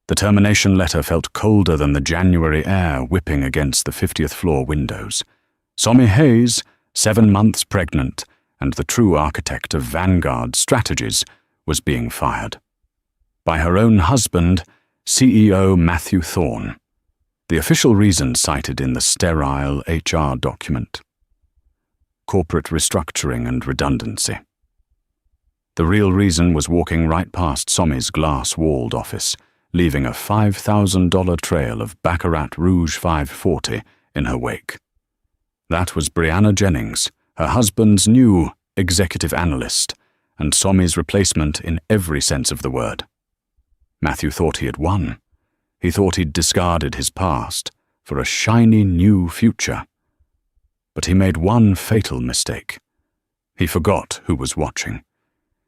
The termination letter felt colder than the January air whipping against the 50th floor windows. Somi Hayes, 7 months pregnant, and the true architect of Vanguard strategies, was being fired. By her own husband, CEO Matthew Thorne. The official reason cited in the sterile HR document: corporate restructuring and redundancy. The real reason was walking right past Somi's glass-walled office, leaving a $5,000 trail of Baccarat Rouge 540 in her wake. That was Brianna Jennings, her husband's new executive analyst, and Somi's replacement in every sense of the word. Matthew thought he had won. He thought he'd discarded his past for a shiny new future. But he made one fatal mistake. He forgot who was watching.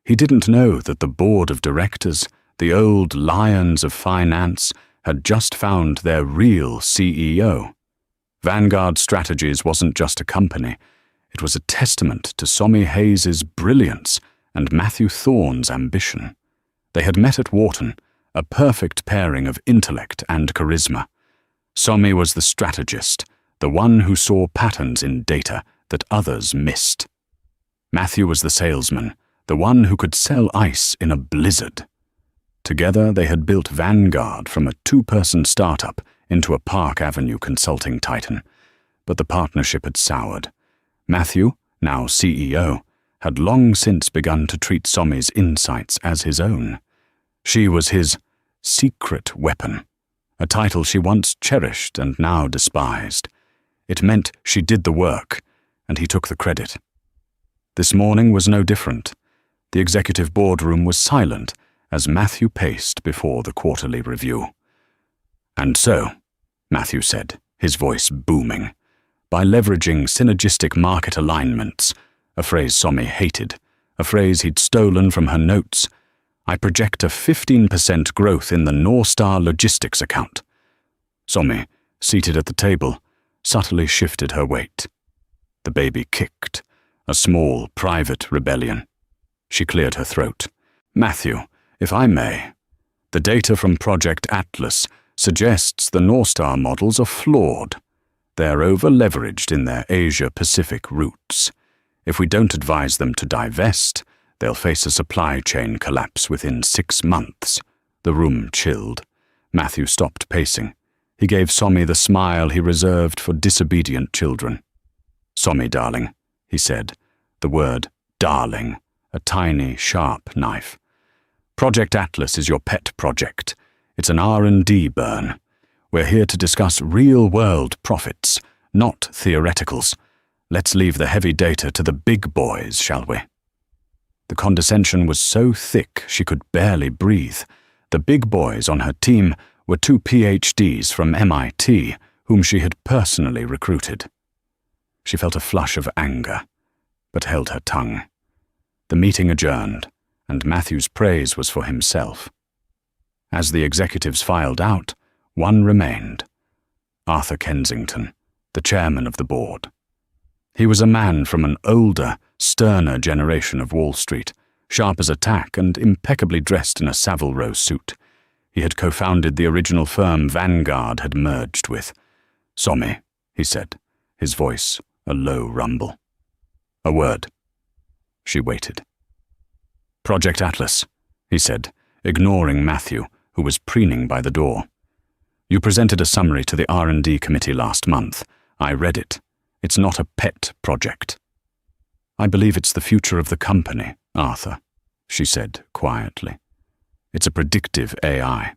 He didn't know that the board of directors, the old lions of finance, had just found their real CEO. Vanguard Strategies wasn't just a company. It was a testament to Somi Hayes' brilliance and Matthew Thorne's ambition. They had met at Wharton, a perfect pairing of intellect and charisma. Somi was the strategist, the one who saw patterns in data that others missed. Matthew was the salesman, the one who could sell ice in a blizzard. Together they had built Vanguard from a 2-person startup into a Park Avenue consulting titan. But the partnership had soured. Matthew, now CEO, had long since begun to treat Somi's insights as his own. She was his secret weapon, a title she once cherished and now despised. It meant she did the work, and he took the credit. This morning was no different. The executive boardroom was silent as Matthew paced before the quarterly review. "And so," Matthew said, his voice booming, "by leveraging synergistic market alignments," a phrase Somi hated, a phrase he'd stolen from her notes, "I project a 15% growth in the Northstar Logistics account." Somi, seated at the table, subtly shifted her weight. The baby kicked, a small, private rebellion. She cleared her throat. "Matthew, if I may, the data from Project Atlas suggests the Northstar models are flawed. They're over-leveraged in their Asia-Pacific routes. If we don't advise them to divest, they'll face a supply chain collapse within 6 months. The room chilled. Matthew stopped pacing. He gave Somi the smile he reserved for disobedient children. "Somi, darling," he said, the word darling, a tiny, sharp knife. "Project Atlas is your pet project. It's an R&D burn. We're here to discuss real-world profits, not theoreticals. Let's leave the heavy data to the big boys, shall we?" The condescension was so thick she could barely breathe. The big boys on her team were 2 PhDs from MIT, whom she had personally recruited. She felt a flush of anger, but held her tongue. The meeting adjourned, and Matthew's praise was for himself. As the executives filed out, one remained: Arthur Kensington, the chairman of the board. He was a man from an older, sterner generation of Wall Street, sharp as a tack and impeccably dressed in a Savile Row suit. He had co-founded the original firm Vanguard had merged with. "Somi," he said, his voice a low rumble. "A word." She waited. "Project Atlas," he said, ignoring Matthew, who was preening by the door. "You presented a summary to the R&D committee last month. I read it. It's not a pet project." "I believe it's the future of the company, Arthur," she said quietly. "It's a predictive AI.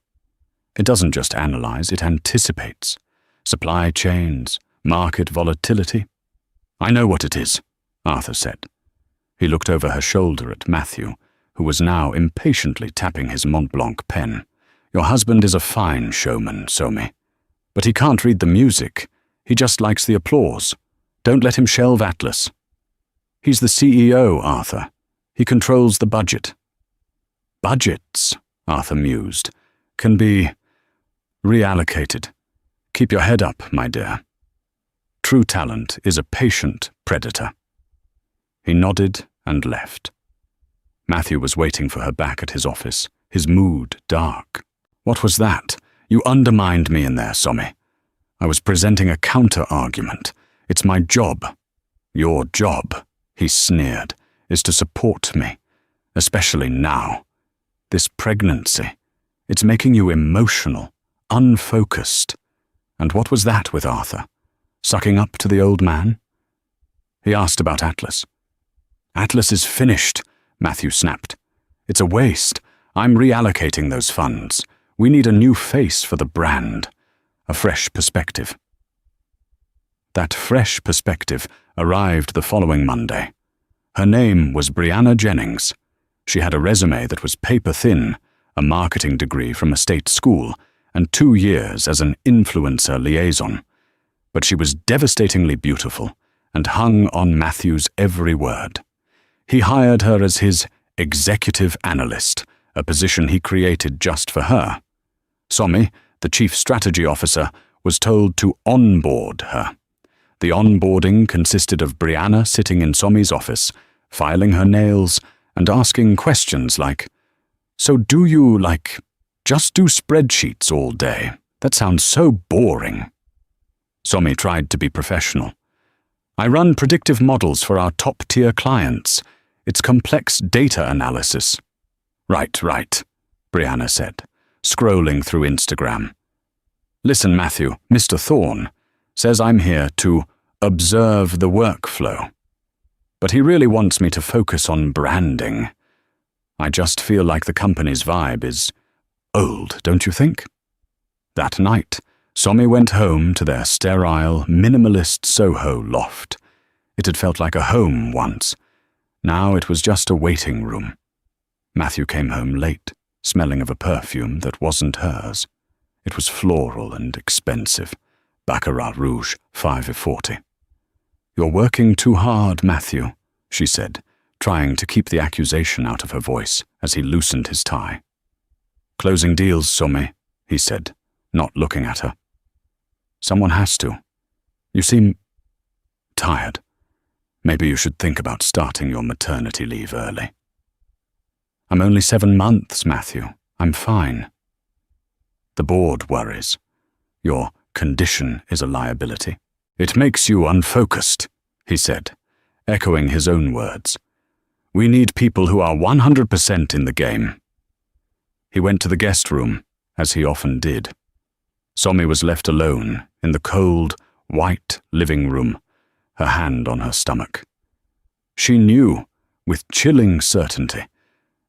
It doesn't just analyze, it anticipates. Supply chains, market volatility." "I know what it is," Arthur said. He looked over her shoulder at Matthew, who was now impatiently tapping his Mont Blanc pen. "Your husband is a fine showman, Somi. But he can't read the music. He just likes the applause. Don't let him shelve Atlas. He's the CEO, Arthur. He controls the budget." "Budgets," Arthur mused, "can be reallocated. Keep your head up, my dear. True talent is a patient predator." He nodded and left. Matthew was waiting for her back at his office, his mood dark. What was that? You undermined me in there, Somi. I was presenting a counter-argument. It's my job. Your job, he sneered, is to support me, especially now. This pregnancy, it's making you emotional, unfocused. And what was that with Arthur? Sucking up to the old man? He asked about Atlas. Atlas is finished, Matthew snapped. It's a waste. I'm reallocating those funds. We need a new face for the brand, a fresh perspective. That fresh perspective arrived the following Monday. Her name was Brianna Jennings. She had a resume that was paper-thin, a marketing degree from a state school, and 2 years as an influencer liaison. But she was devastatingly beautiful and hung on Matthew's every word. He hired her as his executive analyst, a position he created just for her. Somi, the chief strategy officer, was told to onboard her. The onboarding consisted of Brianna sitting in Somi's office, filing her nails and asking questions like, "So do you, just do spreadsheets all day? That sounds so boring." Somi tried to be professional. "I run predictive models for our top-tier clients. It's complex data analysis." Right, Brianna said, scrolling through Instagram. "Listen, Matthew, Mr. Thorne says I'm here to observe the workflow. But he really wants me to focus on branding. I just feel like the company's vibe is old, don't you think?" That night, Somi went home to their sterile, minimalist Soho loft. It had felt like a home once. Now it was just a waiting room. Matthew came home late, smelling of a perfume that wasn't hers. It was floral and expensive. Baccarat Rouge, 5,40. "You're working too hard, Matthew," she said, trying to keep the accusation out of her voice as he loosened his tie. "Closing deals, Somi," he said, not looking at her. "Someone has to. You seem tired. Maybe you should think about starting your maternity leave early." "I'm only 7 months, Matthew. I'm fine." "The board worries. Your condition is a liability. It makes you unfocused," he said, echoing his own words. "We need people who are 100% in the game." He went to the guest room, as he often did. Somi was left alone in the cold, white living room, her hand on her stomach. She knew, with chilling certainty,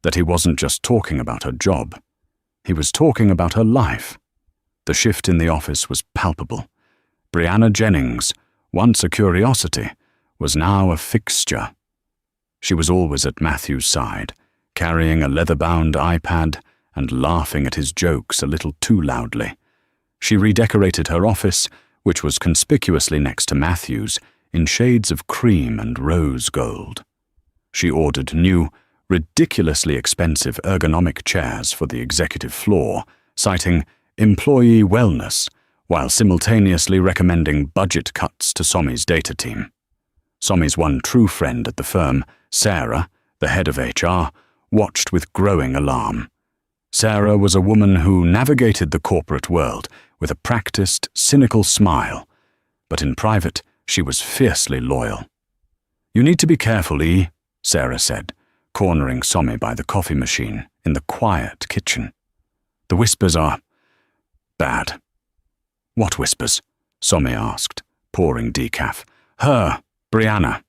that he wasn't just talking about her job. He was talking about her life. The shift in the office was palpable. Brianna Jennings, once a curiosity, was now a fixture. She was always at Matthew's side, carrying a leather-bound iPad and laughing at his jokes a little too loudly. She redecorated her office, which was conspicuously next to Matthew's, in shades of cream and rose gold. She ordered new, ridiculously expensive ergonomic chairs for the executive floor, citing employee wellness, while simultaneously recommending budget cuts to Somi's data team. Somi's one true friend at the firm, Sarah, the head of HR, watched with growing alarm. Sarah was a woman who navigated the corporate world with a practiced, cynical smile, but in private she was fiercely loyal. "You need to be careful, E," Sarah said, cornering Somi by the coffee machine in the quiet kitchen. "The whispers are bad." "What whispers?" Somi asked, pouring decaf. "Her, Brianna.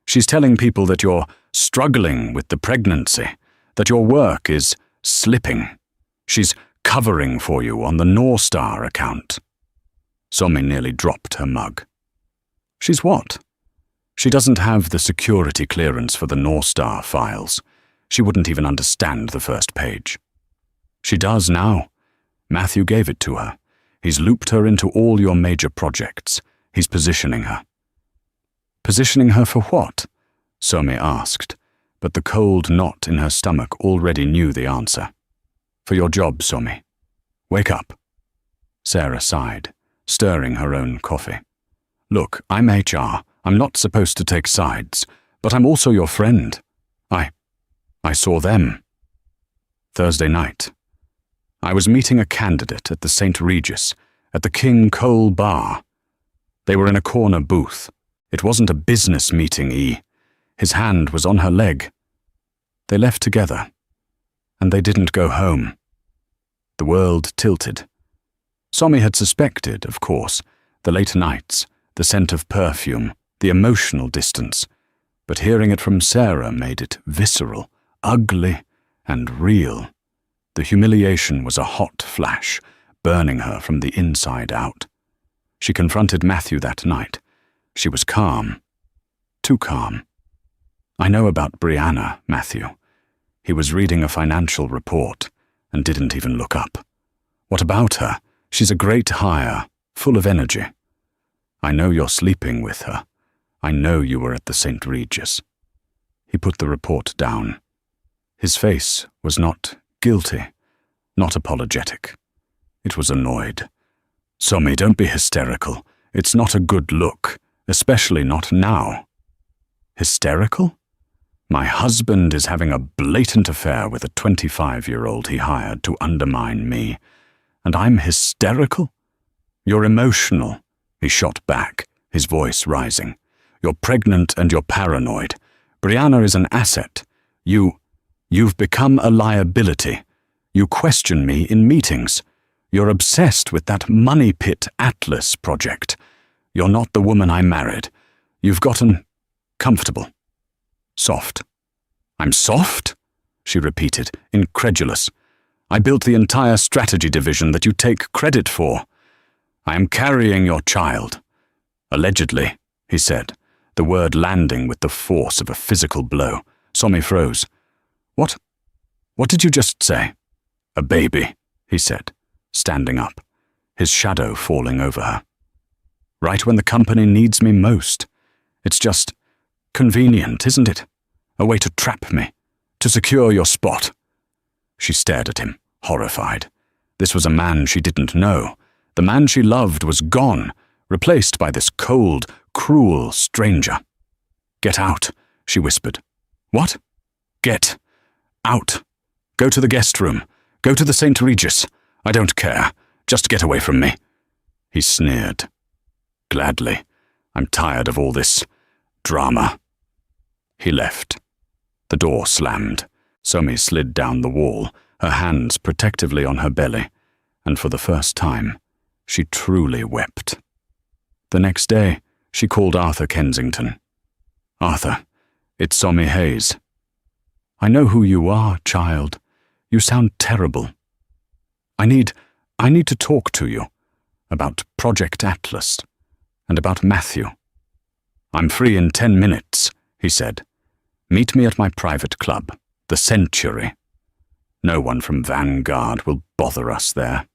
She's telling people that you're struggling with the pregnancy, that your work is slipping. She's covering for you on the North Star account." Somi nearly dropped her mug. "She's what?" "She doesn't have the security clearance for the North Star files. She wouldn't even understand the first page." "She does now. Matthew gave it to her. He's looped her into all your major projects. He's positioning her." "Positioning her for what?" Somi asked, but the cold knot in her stomach already knew the answer. "For your job, Somi. Wake up." Sarah sighed, stirring her own coffee. "Look, I'm HR. I'm not supposed to take sides, but I'm also your friend. I saw them. Thursday night. I was meeting a candidate at the St. Regis, at the King Cole Bar. They were in a corner booth. It wasn't a business meeting, E. His hand was on her leg. They left together, and they didn't go home. The world tilted. Somi had suspected, of course, the late nights, the scent of perfume, the emotional distance, but hearing it from Sarah made it visceral, ugly, and real. The humiliation was a hot flash, burning her from the inside out. She confronted Matthew that night. She was calm. Too calm. I know about Brianna, Matthew. He was reading a financial report and didn't even look up. What about her? She's a great hire, full of energy. I know you're sleeping with her. I know you were at the St. Regis. He put the report down. His face was not guilty, not apologetic. It was annoyed. Somi, don't be hysterical. It's not a good look, especially not now. Hysterical? My husband is having a blatant affair with a 25-year-old he hired to undermine me. And I'm hysterical? You're emotional, he shot back, his voice rising. You're pregnant and you're paranoid. Brianna is an asset. You've become a liability. You question me in meetings. You're obsessed with that money pit Atlas project. You're not the woman I married. You've gotten comfortable. Soft. I'm soft? She repeated, incredulous. I built the entire strategy division that you take credit for. I am carrying your child. Allegedly, he said, the word landing with the force of a physical blow. Somi froze. What did you just say? A baby, he said, standing up, his shadow falling over her. Right when the company needs me most. It's just convenient, isn't it? A way to trap me, to secure your spot. She stared at him, horrified. This was a man she didn't know. The man she loved was gone, replaced by this cold, cruel stranger. Get out, she whispered. What? Get out. Go to the guest room. Go to the St. Regis. I don't care. Just get away from me. He sneered. Gladly. I'm tired of all this drama. He left. The door slammed. Somi slid down the wall, her hands protectively on her belly, and for the first time, she truly wept. The next day, she called Arthur Kensington. Arthur, it's Somi Hayes. I know who you are, child. You sound terrible. I need to talk to you about Project Atlas and about Matthew. I'm free in 10 minutes, he said. Meet me at my private club, the Century. No one from Vanguard will bother us there.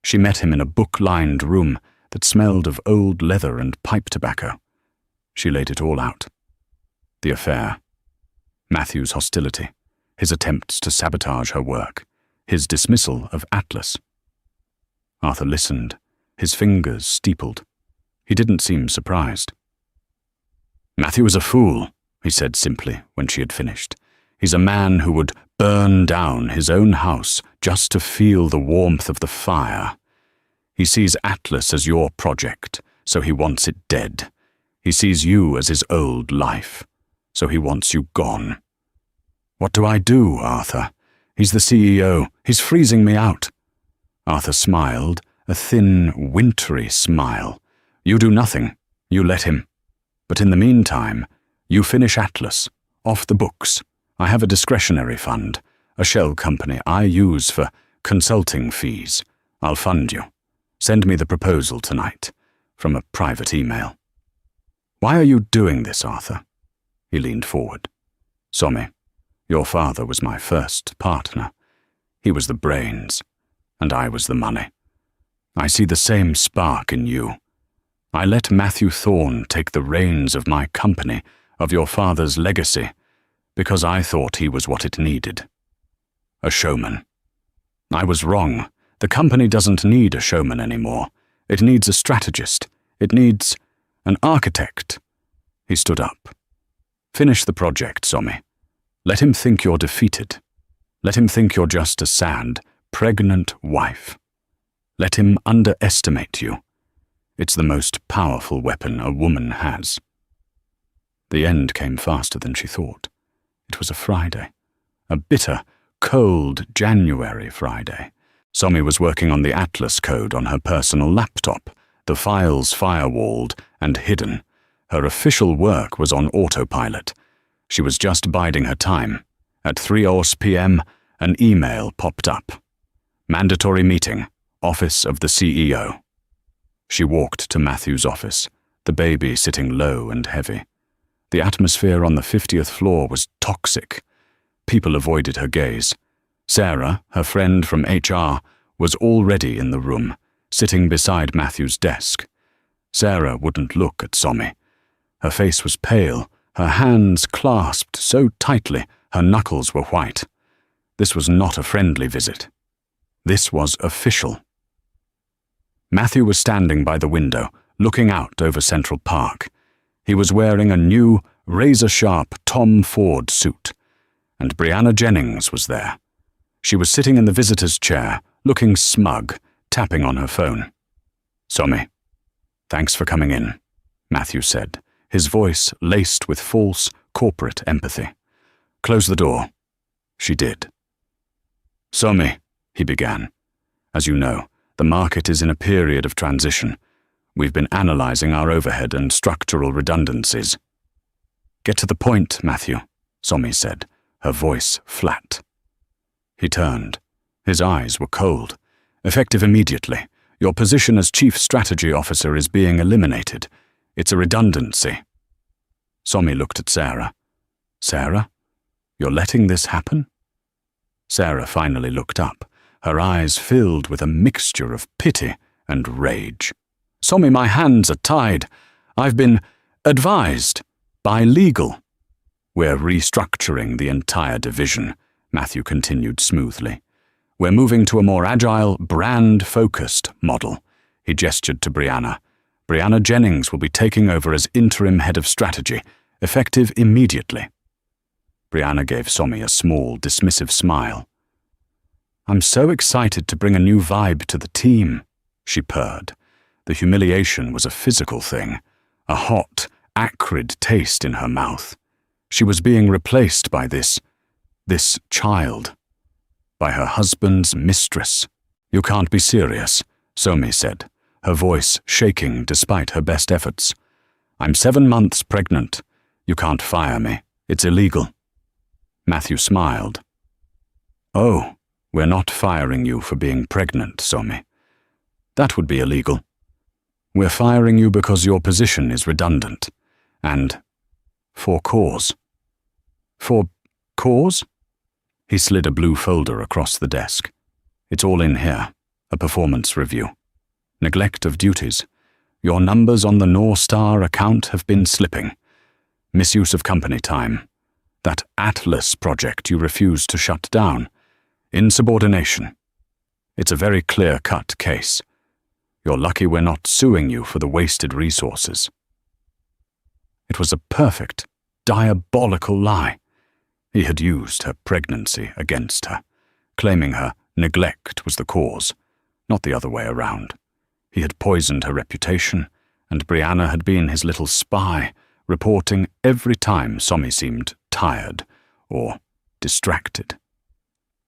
She met him in a book-lined room that smelled of old leather and pipe tobacco. She laid it all out. The affair. Matthew's hostility. His attempts to sabotage her work. His dismissal of Atlas. Arthur listened, his fingers steepled. He didn't seem surprised. Matthew is a fool, he said simply when she had finished. He's a man who would burn down his own house just to feel the warmth of the fire. He sees Atlas as your project, so he wants it dead. He sees you as his old life, so he wants you gone. What do I do, Arthur? He's the CEO. He's freezing me out. Arthur smiled, a thin, wintry smile. You do nothing. You let him. But in the meantime, you finish Atlas, off the books. I have a discretionary fund, a shell company I use for consulting fees. I'll fund you. Send me the proposal tonight, from a private email. Why are you doing this, Arthur? He leaned forward. Somi, your father was my first partner. He was the brains, and I was the money. I see the same spark in you. I let Matthew Thorne take the reins of my company, of your father's legacy, because I thought he was what it needed. A showman. I was wrong. The company doesn't need a showman anymore. It needs a strategist. It needs an architect. He stood up. Finish the project, Somi. Let him think you're defeated. Let him think you're just a sad, pregnant wife. Let him underestimate you. It's the most powerful weapon a woman has. The end came faster than she thought. It was a Friday. A bitter, cold January Friday. Somi was working on the Atlas code on her personal laptop, the files firewalled and hidden. Her official work was on autopilot. She was just biding her time. At 3:00 p.m., an email popped up. Mandatory meeting, office of the CEO. She walked to Matthew's office, the baby sitting low and heavy. The atmosphere on the 50th floor was toxic. People avoided her gaze. Sarah, her friend from HR, was already in the room, sitting beside Matthew's desk. Sarah wouldn't look at Somi. Her face was pale, her hands clasped so tightly her knuckles were white. This was not a friendly visit. This was official. Matthew was standing by the window, looking out over Central Park. He was wearing a new, razor-sharp Tom Ford suit. And Brianna Jennings was there. She was sitting in the visitor's chair, looking smug, tapping on her phone. "Somi, thanks for coming in," Matthew said, his voice laced with false, corporate empathy. "Close the door." She did. "Somi," he began. "As you know, the market is in a period of transition. We've been analyzing our overhead and structural redundancies." "Get to the point, Matthew," Somi said, her voice flat. He turned. His eyes were cold. "Effective immediately. Your position as Chief Strategy Officer is being eliminated. It's a redundancy." Somi looked at Sarah. "Sarah? You're letting this happen?" Sarah finally looked up, her eyes filled with a mixture of pity and rage. "Somi, my hands are tied. I've been advised by legal." "We're restructuring the entire division," Matthew continued smoothly. "We're moving to a more agile, brand-focused model." He gestured to Brianna. "Brianna Jennings will be taking over as interim head of strategy, effective immediately." Brianna gave Somi a small, dismissive smile. "I'm so excited to bring a new vibe to the team," she purred. The humiliation was a physical thing, a hot, acrid taste in her mouth. She was being replaced by this child, by her husband's mistress. "You can't be serious," Somi said, her voice shaking despite her best efforts. "I'm 7 months pregnant. You can't fire me. It's illegal." Matthew smiled. "Oh, we're not firing you for being pregnant, Somi. That would be illegal. We're firing you because your position is redundant. And for cause." "For cause?" He slid a blue folder across the desk. "It's all in here. A performance review. Neglect of duties. Your numbers on the North Star account have been slipping. Misuse of company time. That Atlas project you refused to shut down. Insubordination. It's a very clear-cut case. You're lucky we're not suing you for the wasted resources." It was a perfect, diabolical lie. He had used her pregnancy against her, claiming her neglect was the cause, not the other way around. He had poisoned her reputation, and Brianna had been his little spy, reporting every time Somi seemed tired or distracted.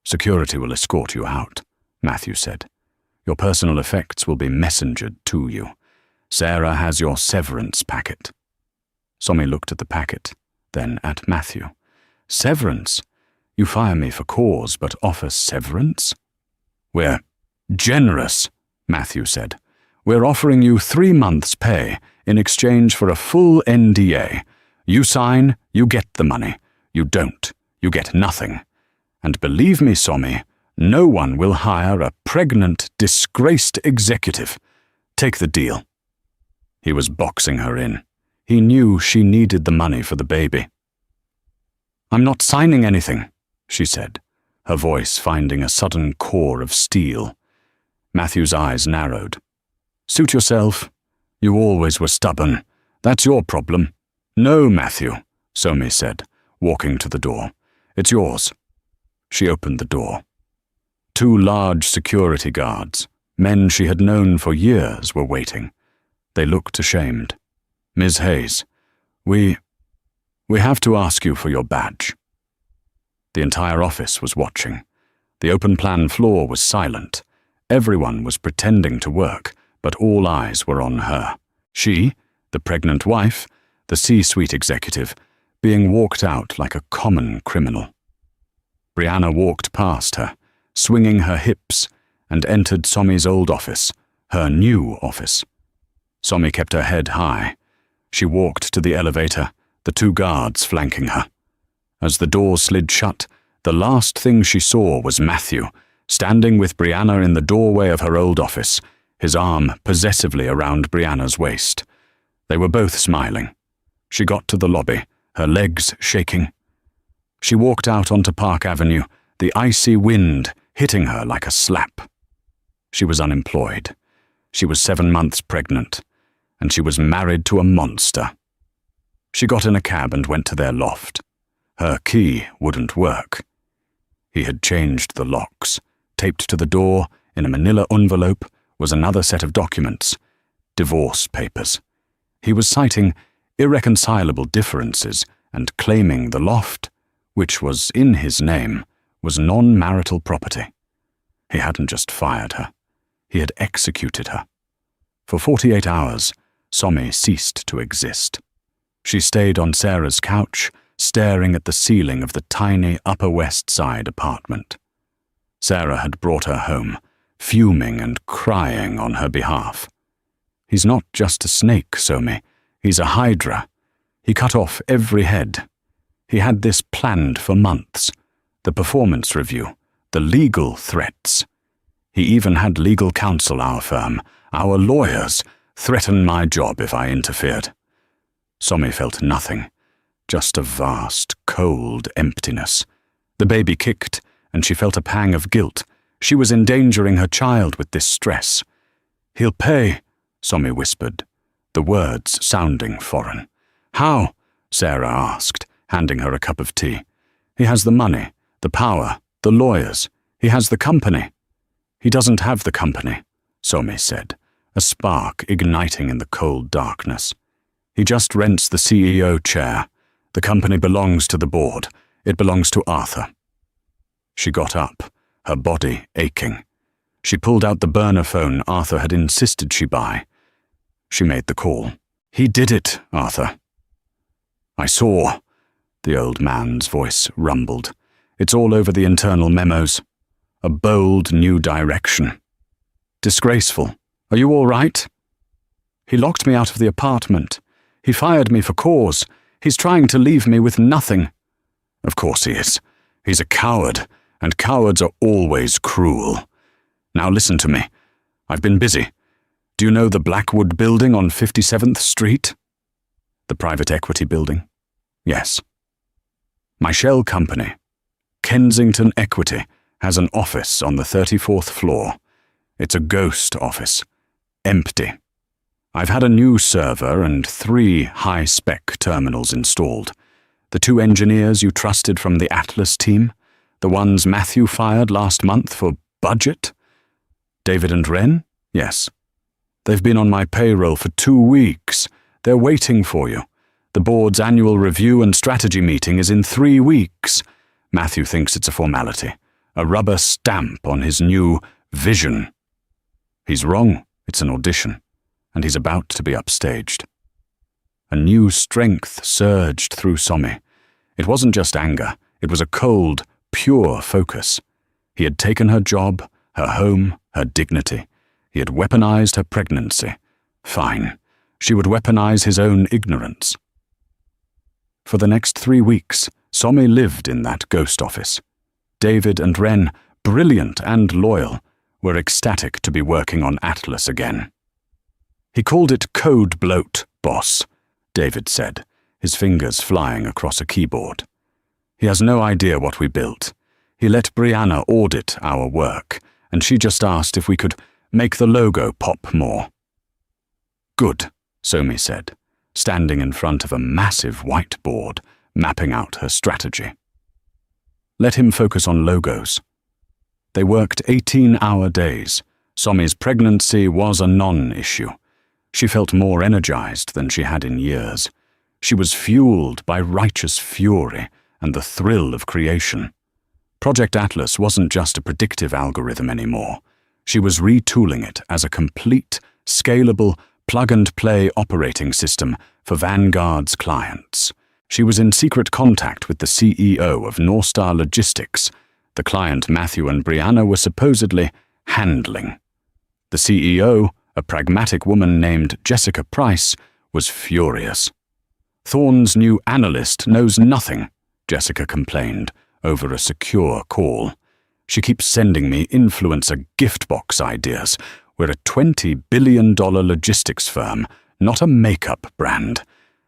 "Security will escort you out," Matthew said. "Your personal effects will be messengered to you. Sarah has your severance packet." Somi looked at the packet, then at Matthew. "Severance? You fire me for cause, but offer severance?" "We're generous," Matthew said. "We're offering you 3 months' pay in exchange for a full NDA. You sign, you get the money. You don't, you get nothing. And believe me, Somi, no one will hire a pregnant, disgraced executive. Take the deal." He was boxing her in. He knew she needed the money for the baby. "I'm not signing anything," she said, her voice finding a sudden core of steel. Matthew's eyes narrowed. "Suit yourself. You always were stubborn. That's your problem." "No, Matthew," Somi said, walking to the door. "It's yours." She opened the door. 2 large security guards, men she had known for years, were waiting. They looked ashamed. "Ms. Hayes, we have to ask you for your badge." The entire office was watching. The open-plan floor was silent. Everyone was pretending to work, but all eyes were on her. She, the pregnant wife, the C-suite executive, being walked out like a common criminal. Brianna walked past her, swinging her hips, and entered Somi's old office, her new office. Somi kept her head high. She walked to the elevator, the 2 guards flanking her. As the door slid shut, the last thing she saw was Matthew, standing with Brianna in the doorway of her old office, his arm possessively around Brianna's waist. They were both smiling. She got to the lobby, her legs shaking. She walked out onto Park Avenue, the icy wind hitting her like a slap. She was unemployed. She was 7 months pregnant, and she was married to a monster. She got in a cab and went to their loft. Her key wouldn't work. He had changed the locks. Taped to the door, in a manila envelope, was another set of documents. Divorce papers. He was citing irreconcilable differences and claiming the loft, which was in his name, was non-marital property. He hadn't just fired her. He had executed her. For 48 hours, Somi ceased to exist. She stayed on Sarah's couch, staring at the ceiling of the tiny Upper West Side apartment. Sarah had brought her home, fuming and crying on her behalf. "He's not just a snake, Somi. He's a hydra. He cut off every head. He had this planned for months. The performance review, the legal threats. He even had legal counsel, our firm, our lawyers, threaten my job if I interfered." Somi felt nothing, just a vast, cold emptiness. The baby kicked, and she felt a pang of guilt. She was endangering her child with this stress. "He'll pay," Somi whispered, the words sounding foreign. "How?" Sarah asked, handing her a cup of tea. "He has the money, the power, the lawyers. He has the company." "He doesn't have the company," Somi said, a spark igniting in the cold darkness. "He just rents the CEO chair. The company belongs to the board. It belongs to Arthur." She got up, her body aching. She pulled out the burner phone Arthur had insisted she buy. She made the call. "He did it, Arthur." "I saw," the old man's voice rumbled. "It's all over the internal memos. A bold new direction. Disgraceful. Are you all right?" "He locked me out of the apartment. He fired me for cause. He's trying to leave me with nothing." "Of course he is. He's a coward, and cowards are always cruel. Now listen to me. I've been busy. Do you know the Blackwood building on 57th Street? The private equity building? Yes. My shell company, Kensington Equity, has an office on the 34th floor. It's a ghost office. Empty. I've had a new server and 3 high-spec terminals installed. The 2 engineers you trusted from the Atlas team, the ones Matthew fired last month for budget. David and Wren? Yes. They've been on my payroll for 2 weeks. They're waiting for you. The board's annual review and strategy meeting is in 3 weeks. Matthew thinks it's a formality, a rubber stamp on his new vision. He's wrong. It's an audition, and he's about to be upstaged. A new strength surged through Somi. It wasn't just anger. It was a cold, pure focus. He had taken her job, her home, her dignity. He had weaponized her pregnancy. Fine. She would weaponize his own ignorance. For the next 3 weeks, Somi lived in that ghost office. David and Wren, brilliant and loyal, were ecstatic to be working on Atlas again. "He called it code bloat, boss," David said, his fingers flying across a keyboard. "He has no idea what we built. He let Brianna audit our work, and she just asked if we could make the logo pop more." "Good," Somi said, standing in front of a massive whiteboard, mapping out her strategy. "Let him focus on logos." They worked 18-hour days. Somi's pregnancy was a non-issue. She felt more energized than she had in years. She was fueled by righteous fury and the thrill of creation. Project Atlas wasn't just a predictive algorithm anymore. She was retooling it as a complete, scalable, plug-and-play operating system for Vanguard's clients. She was in secret contact with the CEO of Northstar Logistics, the client Matthew and Brianna were supposedly handling. The CEO, a pragmatic woman named Jessica Price, was furious. "Thorne's new analyst knows nothing," Jessica complained over a secure call. "She keeps sending me influencer gift box ideas. We're a $20 billion logistics firm, not a makeup brand.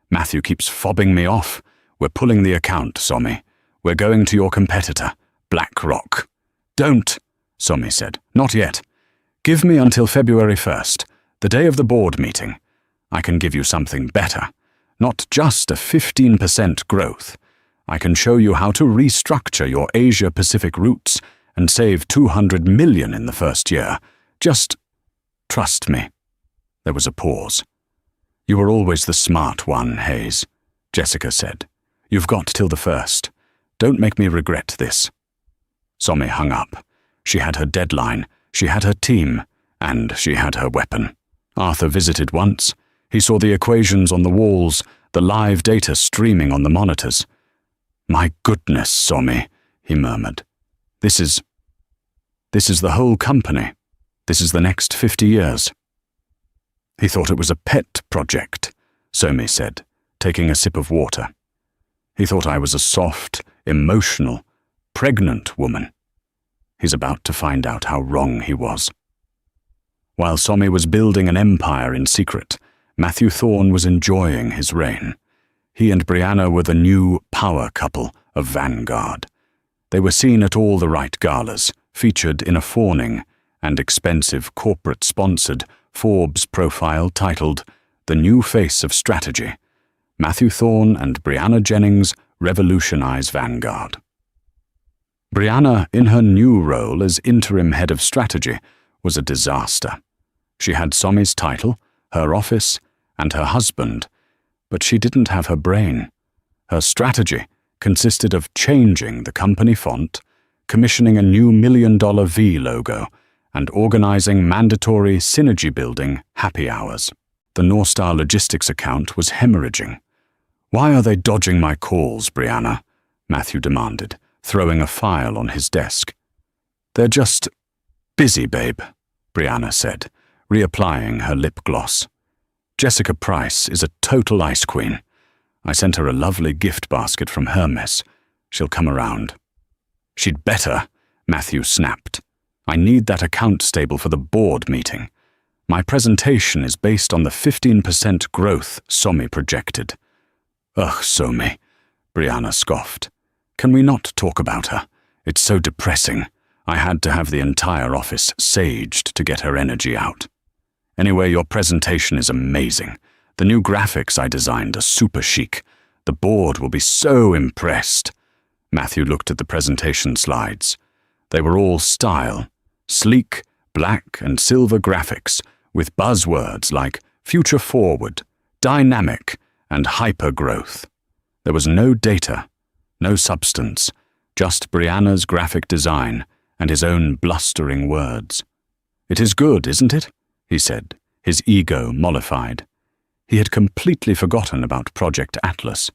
Matthew keeps fobbing me off. We're pulling the account, Somi. We're going to your competitor, BlackRock." "Don't," Somi said. "Not yet. Give me until February 1st, the day of the board meeting. I can give you something better. Not just a 15% growth. I can show you how to restructure your Asia-Pacific routes and save $200 million in the first year. Just trust me." There was a pause. "You were always the smart one, Hayes," Jessica said. "You've got till the 1st. Don't make me regret this." Somi hung up. She had her deadline, she had her team, and she had her weapon. Arthur visited once. He saw the equations on the walls, the live data streaming on the monitors. "My goodness, Somi," he murmured. This is the whole company. This is the next 50 years." "He thought it was a pet project," Somi said, taking a sip of water. "He thought I was a soft, emotional, pregnant woman. He's about to find out how wrong he was." While Somi was building an empire in secret, Matthew Thorne was enjoying his reign. He and Brianna were the new power couple of Vanguard. They were seen at all the right galas, featured in a fawning and expensive corporate-sponsored Forbes profile titled "The New Face of Strategy. Matthew Thorne and Brianna Jennings Revolutionize Vanguard." Brianna, in her new role as interim head of strategy, was a disaster. She had Somi's title, her office, and her husband, but she didn't have her brain. Her strategy consisted of changing the company font, commissioning a new $1 million V logo, and organizing mandatory synergy-building happy hours. The Northstar Logistics account was hemorrhaging. "Why are they dodging my calls, Brianna?" Matthew demanded, throwing a file on his desk. "They're just busy, babe," Brianna said, reapplying her lip gloss. "Jessica Price is a total ice queen. I sent her a lovely gift basket from Hermes. She'll come around." "She'd better," Matthew snapped. "I need that account stable for the board meeting. My presentation is based on the 15% growth Somi projected." "Ugh, Somi," Brianna scoffed. "Can we not talk about her? It's so depressing. I had to have the entire office saged to get her energy out. Anyway, your presentation is amazing. The new graphics I designed are super chic. The board will be so impressed." Matthew looked at the presentation slides. They were all style, sleek, black and silver graphics, with buzzwords like future forward, dynamic, and hyper-growth. There was no data, no substance, just Brianna's graphic design and his own blustering words. "It is good, isn't it?" he said, his ego mollified. He had completely forgotten about Project Atlas.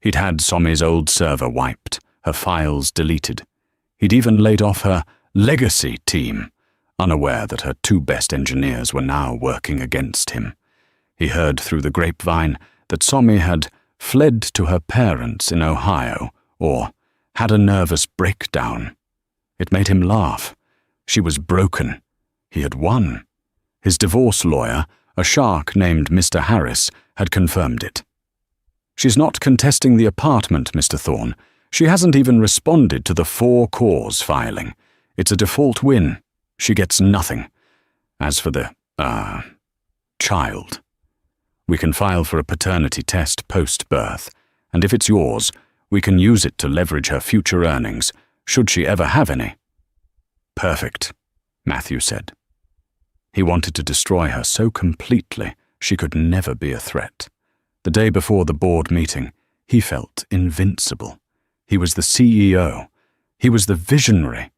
He'd had Somi's old server wiped, her files deleted. He'd even laid off her legacy team, unaware that her two best engineers were now working against him. He heard through the grapevine that Somi had fled to her parents in Ohio, or had a nervous breakdown. It made him laugh. She was broken. He had won. His divorce lawyer, a shark named Mr. Harris, had confirmed it. "She's not contesting the apartment, Mr. Thorne. She hasn't even responded to the 4 cause filing. It's a default win. She gets nothing. As for the, child, we can file for a paternity test post-birth, and if it's yours, we can use it to leverage her future earnings, should she ever have any." Perfect, Matthew said. He wanted to destroy her so completely she could never be a threat. The day before the board meeting, he felt invincible. He was the CEO. He was the visionary.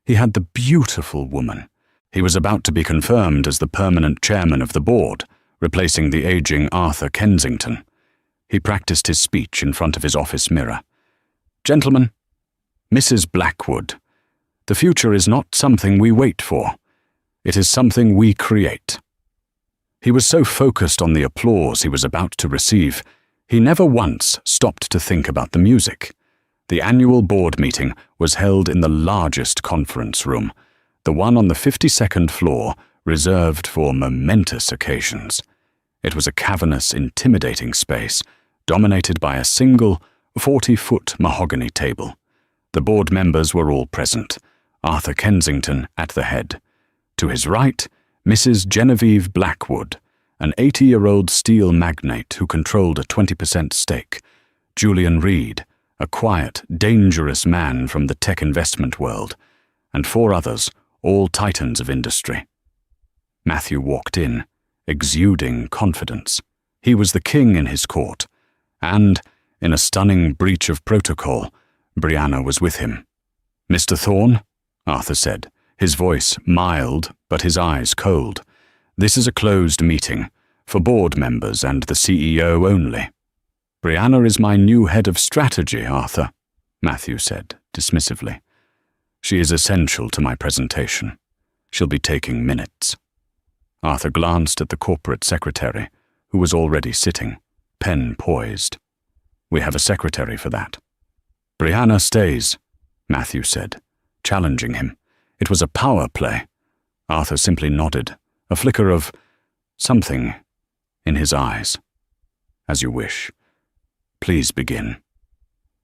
He had the beautiful woman. He was about to be confirmed as the permanent chairman of the board, replacing the aging Arthur Kensington. He practiced his speech in front of his office mirror. Gentlemen, Mrs. Blackwood, the future is not something we wait for. It is something we create. He was so focused on the applause he was about to receive, he never once stopped to think about the music. The annual board meeting was held in the largest conference room, the one on the 52nd floor, reserved for momentous occasions. It was a cavernous, intimidating space, dominated by a single 40-foot mahogany table. The board members were all present, Arthur Kensington at the head. To his right, Mrs. Genevieve Blackwood, an 80-year-old steel magnate who controlled a 20% stake. Julian Reed, a quiet, dangerous man from the tech investment world, and 4 others, all titans of industry. Matthew walked in, exuding confidence. He was the king in his court, and, in a stunning breach of protocol, Brianna was with him. "Mr. Thorne," Arthur said, his voice mild but his eyes cold, "this is a closed meeting, for board members and the CEO only." "Brianna is my new head of strategy, Arthur," Matthew said, dismissively. "She is essential to my presentation. She'll be taking minutes." Arthur glanced at the corporate secretary, who was already sitting, pen poised. "We have a secretary for that." "Brianna stays," Matthew said, challenging him. It was a power play. Arthur simply nodded, a flicker of something in his eyes. "As you wish. Please begin."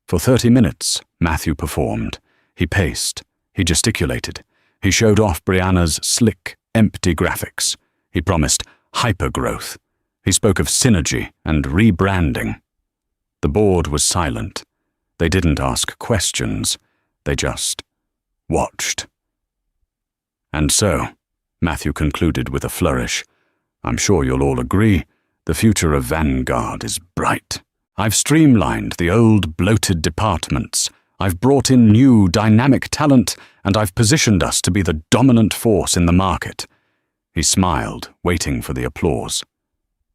For 30 minutes, Matthew performed. He paced. He gesticulated. He showed off Brianna's slick, empty graphics. He promised hypergrowth. He spoke of synergy and rebranding. The board was silent. They didn't ask questions. They just watched. "And so," Matthew concluded with a flourish, "I'm sure you'll all agree, the future of Vanguard is bright. I've streamlined the old bloated departments. I've brought in new dynamic talent, and I've positioned us to be the dominant force in the market." He smiled, waiting for the applause.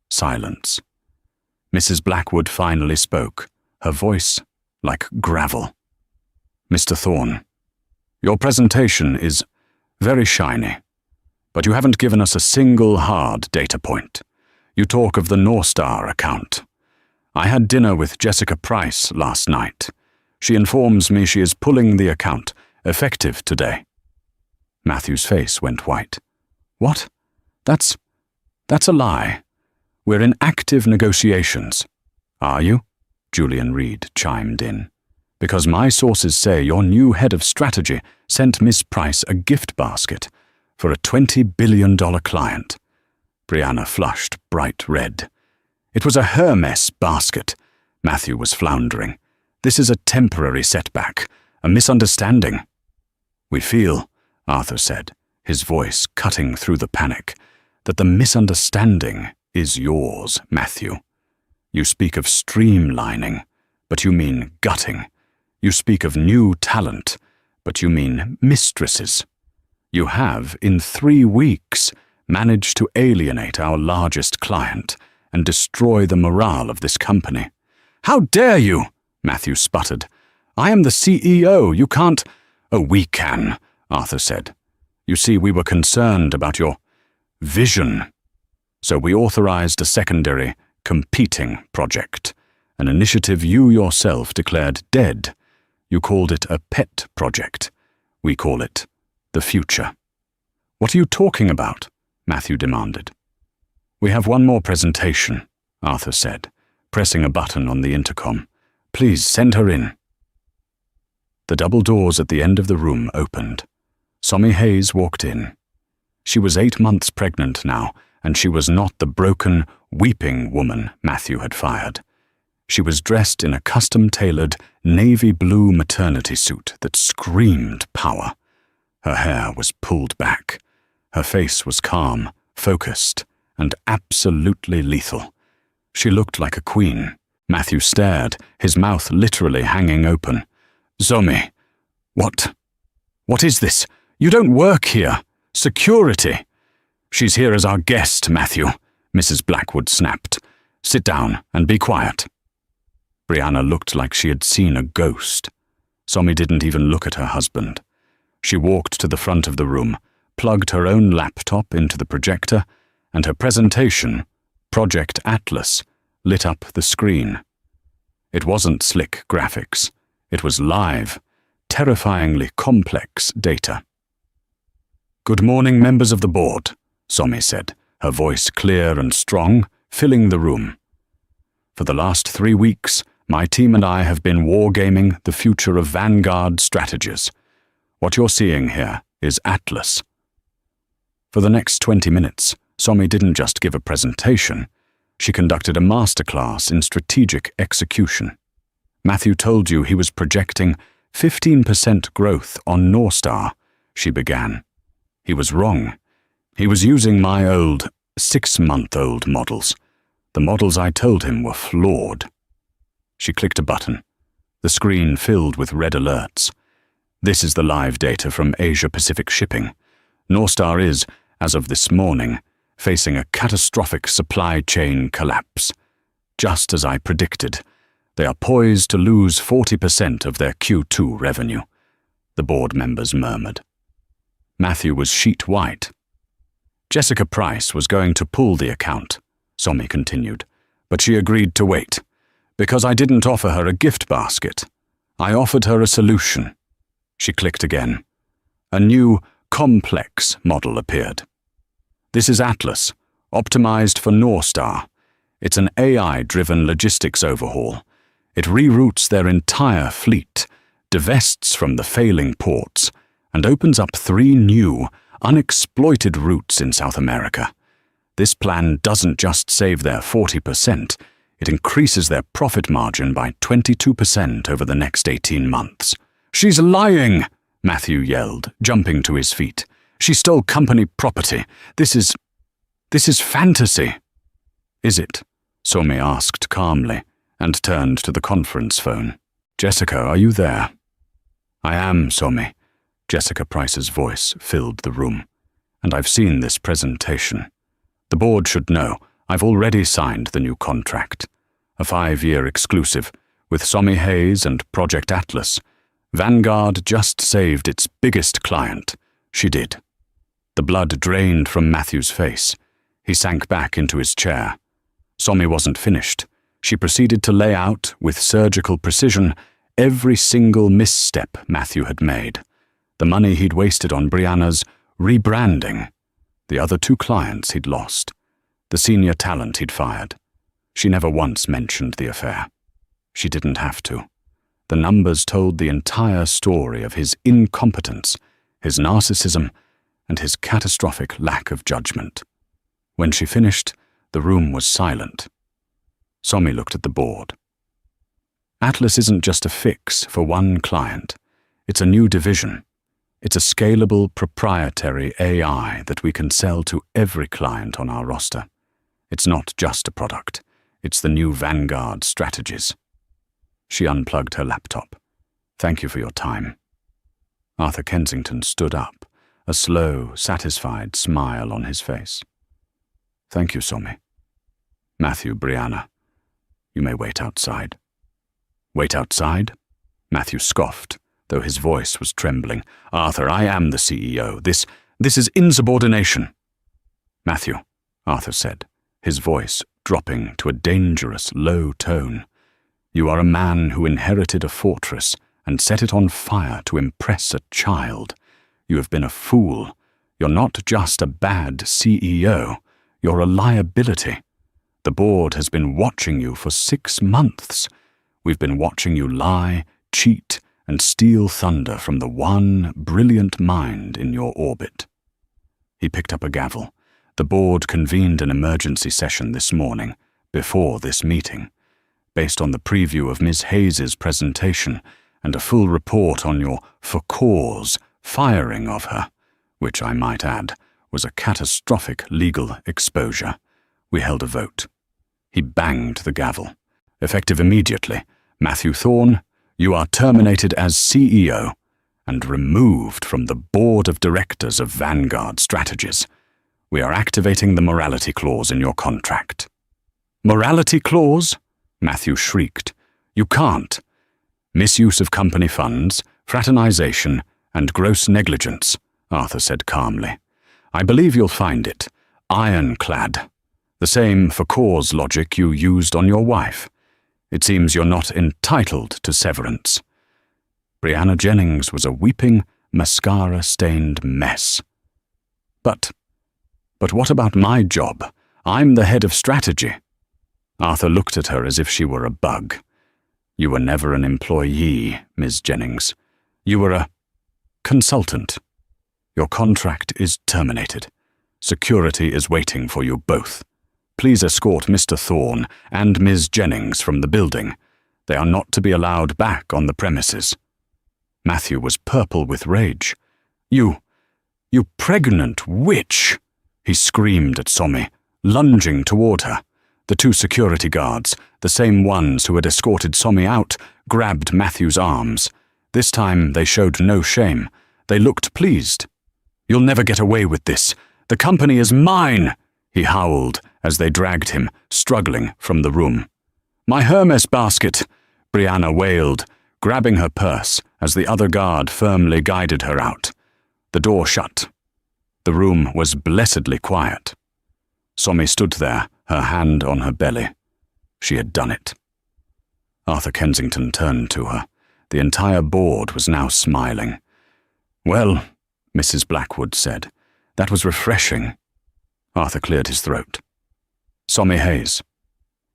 Silence. Mrs. Blackwood finally spoke, her voice like gravel. "Mr. Thorne, your presentation is very shiny, but you haven't given us a single hard data point. You talk of the North Star account. I had dinner with Jessica Price last night. She informs me she is pulling the account, effective today." Matthew's face went white. "What? That's a lie. We're in active negotiations." "Are you?" Julian Reed chimed in. "Because my sources say your new head of strategy sent Miss Price a gift basket for a $20 billion client." Brianna flushed bright red. "It was a Hermes basket." Matthew was floundering. "This is a temporary setback, a misunderstanding." "We feel," Arthur said, his voice cutting through the panic, "that the misunderstanding is yours, Matthew. You speak of streamlining, but you mean gutting. You speak of new talent, but you mean mistresses. You have, in 3 weeks, managed to alienate our largest client and destroy the morale of this company." "How dare you?" Matthew sputtered. "I am the CEO. You can't—" "Oh, we can," Arthur said. "You see, we were concerned about your vision. So we authorized a secondary, competing project, an initiative you yourself declared dead. You called it a pet project. We call it the future." "What are you talking about?" Matthew demanded. "We have one more presentation," Arthur said, pressing a button on the intercom. "Please send her in." The double doors at the end of the room opened. Somi Hayes walked in. She was 8 months pregnant now, and she was not the broken, weeping woman Matthew had fired. She was dressed in a custom-tailored navy blue maternity suit that screamed power. Her hair was pulled back. Her face was calm, focused, and absolutely lethal. She looked like a queen. Matthew stared, his mouth literally hanging open. "Somi, what is this? You don't work here. Security." "She's here as our guest, Matthew," Mrs. Blackwood snapped. "Sit down and be quiet." Brianna looked like she had seen a ghost. Somi didn't even look at her husband. She walked to the front of the room, plugged her own laptop into the projector, and her presentation, Project Atlas, lit up the screen. It wasn't slick graphics. It was live, terrifyingly complex data. "Good morning, members of the board," Somi said, her voice clear and strong, filling the room. "For the last 3 weeks, my team and I have been wargaming the future of Vanguard strategies. What you're seeing here is Atlas." For the next 20 minutes, Somi didn't just give a presentation. She conducted a masterclass in strategic execution. "Matthew told you he was projecting 15% growth on Northstar," she began. "He was wrong. He was using my old 6-month-old models. The models I told him were flawed." She clicked a button. The screen filled with red alerts. "This is the live data from Asia-Pacific Shipping. Northstar is, as of this morning, facing a catastrophic supply chain collapse. Just as I predicted, they are poised to lose 40% of their Q2 revenue," the board members murmured. Matthew was sheet white. "Jessica Price was going to pull the account," Somi continued, "but she agreed to wait. Because I didn't offer her a gift basket. I offered her a solution." She clicked again. A new, complex model appeared. "This is Atlas, optimized for Northstar. It's an AI-driven logistics overhaul. It reroutes their entire fleet, divests from the failing ports, and opens up 3 new, unexploited routes in South America. This plan doesn't just save their 40%, it increases their profit margin by 22% over the next 18 months. "She's lying!" Matthew yelled, jumping to his feet. "She stole company property. This is fantasy." "Is it?" Somi asked calmly, and turned to the conference phone. "Jessica, are you there?" "I am, Somi." Jessica Price's voice filled the room. "And I've seen this presentation. The board should know I've already signed the new contract. A 5-year exclusive, with Somi Hayes and Project Atlas. Vanguard just saved its biggest client. She did." The blood drained from Matthew's face. He sank back into his chair. Somi wasn't finished. She proceeded to lay out, with surgical precision, every single misstep Matthew had made. The money he'd wasted on Brianna's rebranding. The other 2 clients he'd lost. The senior talent he'd fired. She never once mentioned the affair. She didn't have to. The numbers told the entire story of his incompetence, his narcissism, and his catastrophic lack of judgment. When she finished, the room was silent. Somi looked at the board. Atlas isn't just a fix for one client. It's a new division. It's a scalable, proprietary AI that we can sell to every client on our roster. It's not just a product. It's the new Vanguard strategies. She unplugged her laptop. "Thank you for your time." Arthur Kensington stood up, a slow, satisfied smile on his face. "Thank you, Somi." "Matthew, Brianna, you may wait outside." "Wait outside?" Matthew scoffed, though his voice was trembling. "Arthur, I am the CEO. This is insubordination." "Matthew," Arthur said, his voice dropping to a dangerous, low tone, "you are a man who inherited a fortress and set it on fire to impress a child. You have been a fool. You're not just a bad CEO. You're a liability. The board has been watching you for 6 months. We've been watching you lie, cheat, and steal thunder from the one brilliant mind in your orbit." He picked up a gavel. The board convened an emergency session this morning, before this meeting. Based on the preview of Ms. Hayes's presentation and a full report on your for cause firing of her, which I might add was a catastrophic legal exposure. We held a vote. He banged the gavel. Effective immediately, Matthew Thorne, you are terminated as CEO and removed from the board of directors of Vanguard Strategies. We are activating the morality clause in your contract. Morality clause? Matthew shrieked. You can't. Misuse of company funds, fraternization, and gross negligence, Arthur said calmly. I believe you'll find it ironclad. The same for cause logic you used on your wife. It seems you're not entitled to severance. Brianna Jennings was a weeping, mascara-stained mess. But what about my job? I'm the head of strategy. Arthur looked at her as if she were a bug. You were never an employee, Ms. Jennings. You were a consultant. Your contract is terminated. Security is waiting for you both. Please escort Mr. Thorne and Ms. Jennings from the building. They are not to be allowed back on the premises. Matthew was purple with rage. You pregnant witch! He screamed at Somi, lunging toward her. The two security guards, the same ones who had escorted Somi out, grabbed Matthew's arms. This time they showed no shame. They looked pleased. You'll never get away with this. The company is mine, he howled as they dragged him, struggling, from the room. My Hermes basket, Brianna wailed, grabbing her purse as the other guard firmly guided her out. The door shut. The room was blessedly quiet. Somi stood there, her hand on her belly. She had done it. Arthur Kensington turned to her. The entire board was now smiling. Well, Mrs. Blackwood said, that was refreshing. Arthur cleared his throat. Somi Hayes,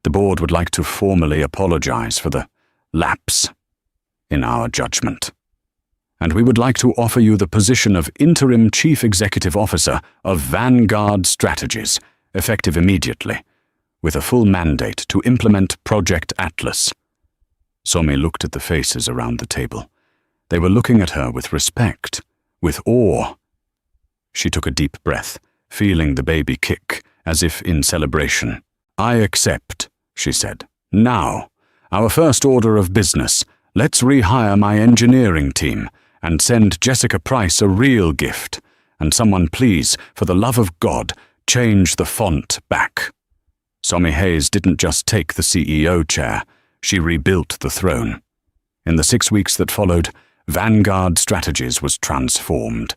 the board would like to formally apologize for the lapse in our judgment. And we would like to offer you the position of Interim Chief Executive Officer of Vanguard Strategies, effective immediately, with a full mandate to implement Project Atlas. Somi looked at the faces around the table. They were looking at her with respect, with awe. She took a deep breath, feeling the baby kick, as if in celebration. I accept, she said. Now, our first order of business. Let's rehire my engineering team and send Jessica Price a real gift. And someone please, for the love of God, change the font back. Somi Hayes didn't just take the CEO chair. She rebuilt the throne. In the 6 weeks that followed, Vanguard Strategies was transformed.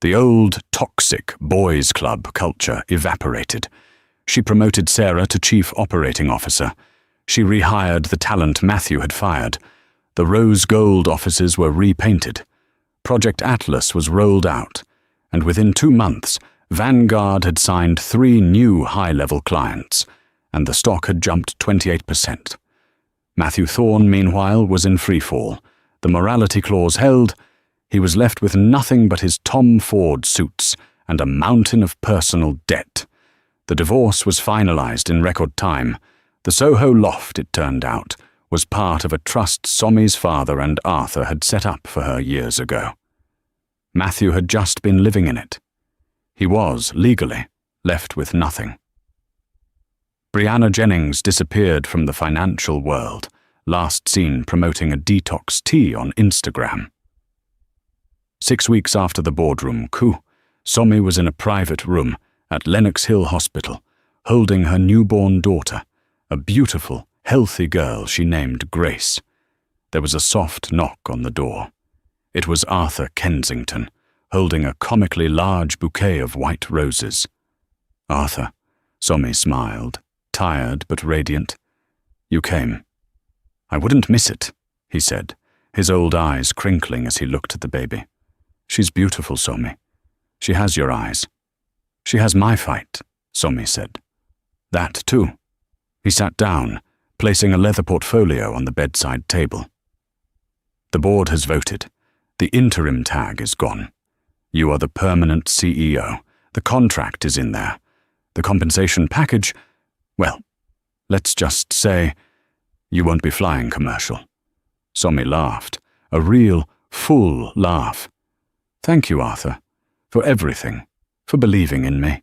The old, toxic boys' club culture evaporated. She promoted Sarah to Chief Operating Officer. She rehired the talent Matthew had fired. The rose gold offices were repainted. Project Atlas was rolled out, and within 2 months, Vanguard had signed 3 new high-level clients, and the stock had jumped 28%. Matthew Thorne, meanwhile, was in freefall. The morality clause held. He was left with nothing but his Tom Ford suits and a mountain of personal debt. The divorce was finalized in record time. The Soho loft, it turned out, was part of a trust Somi's father and Arthur had set up for her years ago. Matthew had just been living in it. He was, legally, left with nothing. Brianna Jennings disappeared from the financial world, last seen promoting a detox tea on Instagram. 6 weeks after the boardroom coup, Somi was in a private room at Lenox Hill Hospital, holding her newborn daughter, a beautiful, healthy girl she named Grace. There was a soft knock on the door. It was Arthur Kensington, holding a comically large bouquet of white roses. Arthur, Somi smiled, tired but radiant. You came. I wouldn't miss it, he said, his old eyes crinkling as he looked at the baby. She's beautiful, Somi. She has your eyes. She has my fight, Somi said. That too. He sat down, placing a leather portfolio on the bedside table. The board has voted. The interim tag is gone. You are the permanent CEO. The contract is in there. The compensation package, well, let's just say you won't be flying commercial. Somi laughed, a real, full laugh. Thank you, Arthur, for everything, for believing in me.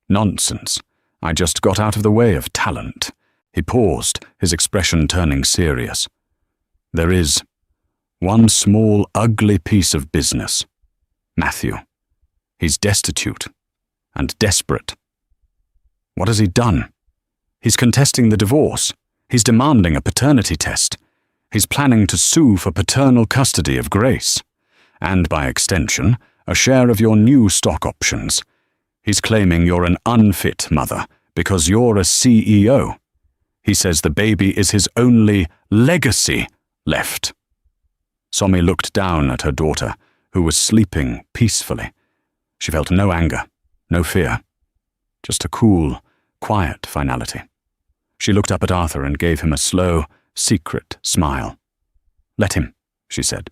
Nonsense. I just got out of the way of talent. He paused, his expression turning serious. There is one small, ugly piece of business. Matthew. He's destitute and desperate. What has he done? He's contesting the divorce. He's demanding a paternity test. He's planning to sue for paternal custody of Grace. And by extension, a share of your new stock options. He's claiming you're an unfit mother because you're a CEO. He says the baby is his only legacy left. Somi looked down at her daughter, who was sleeping peacefully. She felt no anger, no fear, just a cool, quiet finality. She looked up at Arthur and gave him a slow, secret smile. Let him, she said.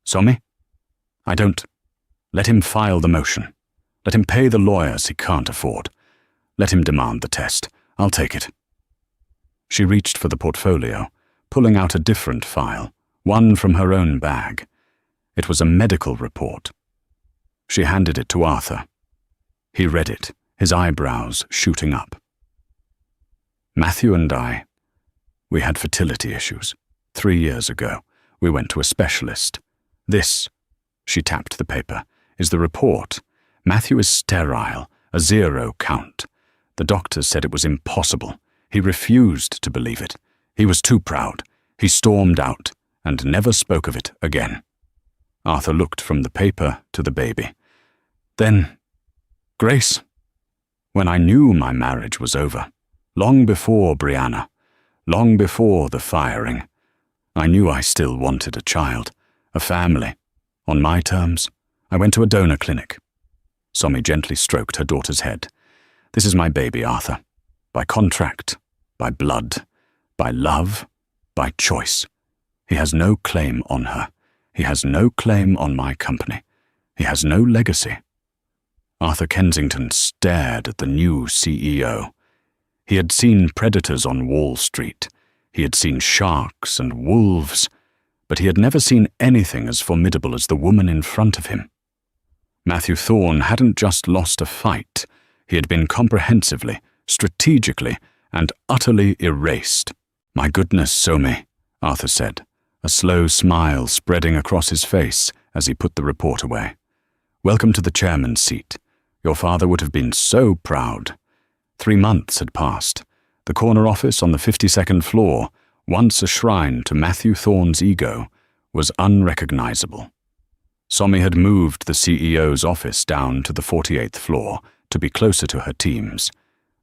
Somi? I don't. Let him file the motion. Let him pay the lawyers he can't afford. Let him demand the test. I'll take it. She reached for the portfolio, pulling out a different file, one from her own bag. It was a medical report. She handed it to Arthur. He read it, his eyebrows shooting up. Matthew and I, we had fertility issues. 3 years ago, we went to a specialist. This, she tapped the paper, is the report. Matthew is sterile, a 0 count. The doctors said it was impossible. He refused to believe it. He was too proud. He stormed out and never spoke of it again. Arthur looked from the paper to the baby. Then, Grace, when I knew my marriage was over, long before Brianna, long before the firing, I knew I still wanted a child, a family. On my terms, I went to a donor clinic. Somi gently stroked her daughter's head. This is my baby, Arthur. By contract, by blood, by love, by choice. He has no claim on her. He has no claim on my company. He has no legacy. Arthur Kensington stared at the new CEO. He had seen predators on Wall Street. He had seen sharks and wolves, but he had never seen anything as formidable as the woman in front of him. Matthew Thorne hadn't just lost a fight. He had been comprehensively, strategically, and utterly erased. My goodness, Somi, Arthur said, a slow smile spreading across his face as he put the report away. Welcome to the chairman's seat. Your father would have been so proud. 3 months had passed. The corner office on the 52nd floor, once a shrine to Matthew Thorne's ego, was unrecognizable. Somi had moved the CEO's office down to the 48th floor to be closer to her teams.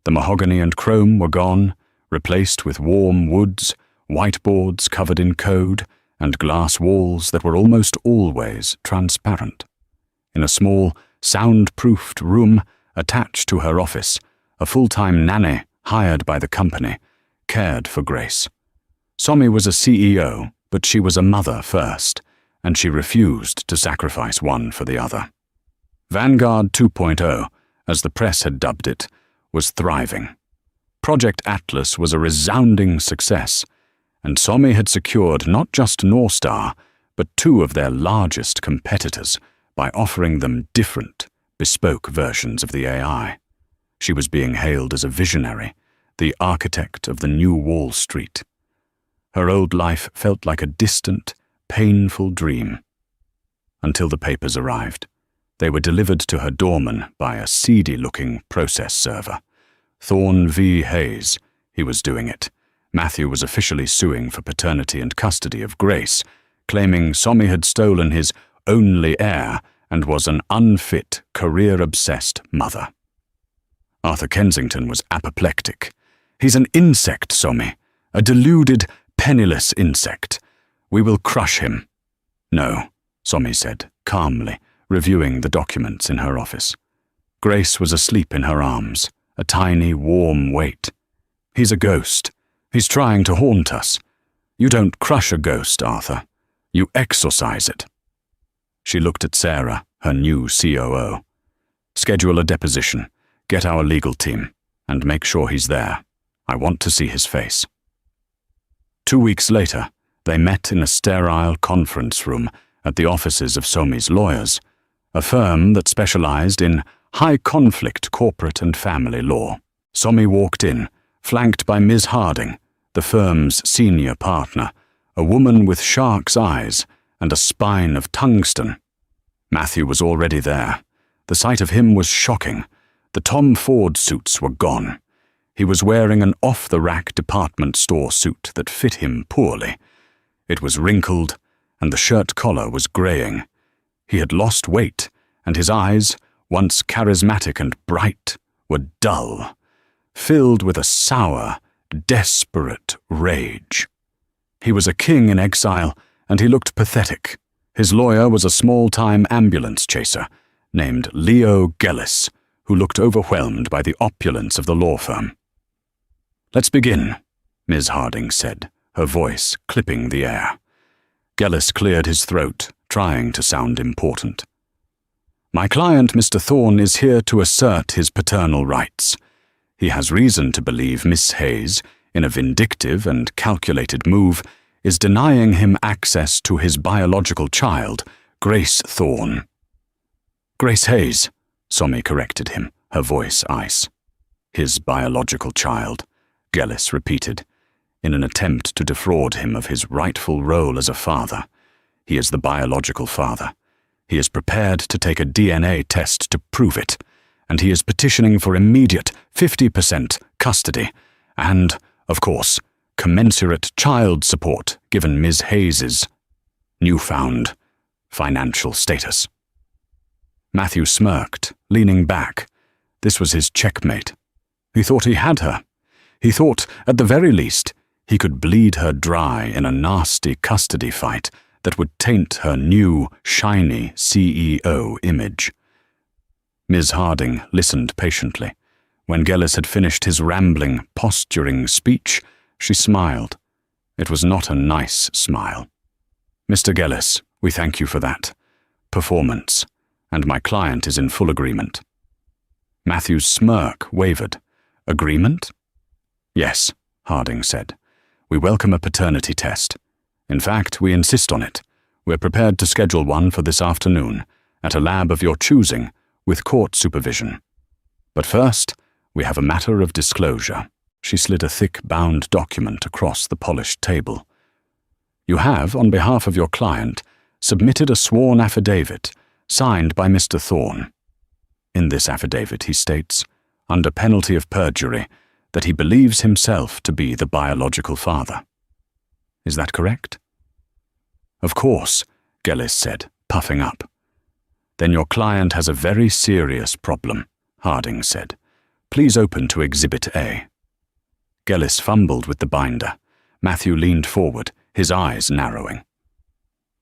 The mahogany and chrome were gone, replaced with warm woods, whiteboards covered in code, and glass walls that were almost always transparent. In a small, soundproofed room attached to her office, a full-time nanny hired by the company cared for Grace. Somi was a CEO, but she was a mother first, and she refused to sacrifice one for the other. Vanguard 2.0, as the press had dubbed it, was thriving. Project Atlas was a resounding success, and Somi had secured not just Northstar, but 2 of their largest competitors by offering them different, bespoke versions of the AI. She was being hailed as a visionary, the architect of the new Wall Street. Her old life felt like a distant, painful dream. Until the papers arrived. They were delivered to her doorman by a seedy-looking process server. Thorne V. Hayes, he was doing it. Matthew was officially suing for paternity and custody of Grace, claiming Somi had stolen his only heir and was an unfit, career-obsessed mother. Arthur Kensington was apoplectic. He's an insect, Somi, a deluded, penniless insect. We will crush him. No, Somi said, calmly, reviewing the documents in her office. Grace was asleep in her arms, a tiny, warm weight. He's a ghost. He's trying to haunt us. You don't crush a ghost, Arthur. You exorcise it. She looked at Sarah, her new COO. Schedule a deposition, get our legal team, and make sure he's there. I want to see his face. 2 weeks later, they met in a sterile conference room at the offices of Somi's lawyers. a firm that specialized in high-conflict corporate and family law. Somi walked in, flanked by Ms. Harding, the firm's senior partner, a woman with shark's eyes and a spine of tungsten. Matthew was already there. The sight of him was shocking. The Tom Ford suits were gone. He was wearing an off-the-rack department store suit that fit him poorly. It was wrinkled, and the shirt collar was graying. He had lost weight, and his eyes, once charismatic and bright, were dull, filled with a sour, desperate rage. He was a king in exile, and he looked pathetic. His lawyer was a small-time ambulance chaser named Leo Gellis, who looked overwhelmed by the opulence of the law firm. "Let's begin," Ms. Harding said, her voice clipping the air. Gellis cleared his throat, trying to sound important. "My client, Mr. Thorne, is here to assert his paternal rights. He has reason to believe Miss Hayes, in a vindictive and calculated move, is denying him access to his biological child, Grace Thorne." "Grace Hayes," Somi corrected him, her voice ice. "His biological child," Gellis repeated, in an attempt to defraud him of his rightful role as a father. "He is the biological father. He is prepared to take a DNA test to prove it, and he is petitioning for immediate 50% custody and, of course, commensurate child support given Ms. Hayes's newfound financial status." Matthew smirked, leaning back. This was his checkmate. He thought he had her. He thought, at the very least, he could bleed her dry in a nasty custody fight that would taint her new, shiny CEO image. Ms. Harding listened patiently. When Gellis had finished his rambling, posturing speech, she smiled. It was not a nice smile. "Mr. Gellis, we thank you for that performance, and my client is in full agreement." Matthew's smirk wavered. "Agreement?" "Yes," Harding said. "We welcome a paternity test. In fact, we insist on it. We're prepared to schedule one for this afternoon, at a lab of your choosing, with court supervision. But first, we have a matter of disclosure." She slid a thick, bound document across the polished table. "You have, on behalf of your client, submitted a sworn affidavit, signed by Mr. Thorne. In this affidavit, he states, under penalty of perjury, that he believes himself to be the biological father. Is that correct?" "Of course," Gellis said, puffing up. "Then your client has a very serious problem," Harding said. "Please open to Exhibit A." Gellis fumbled with the binder. Matthew leaned forward, his eyes narrowing.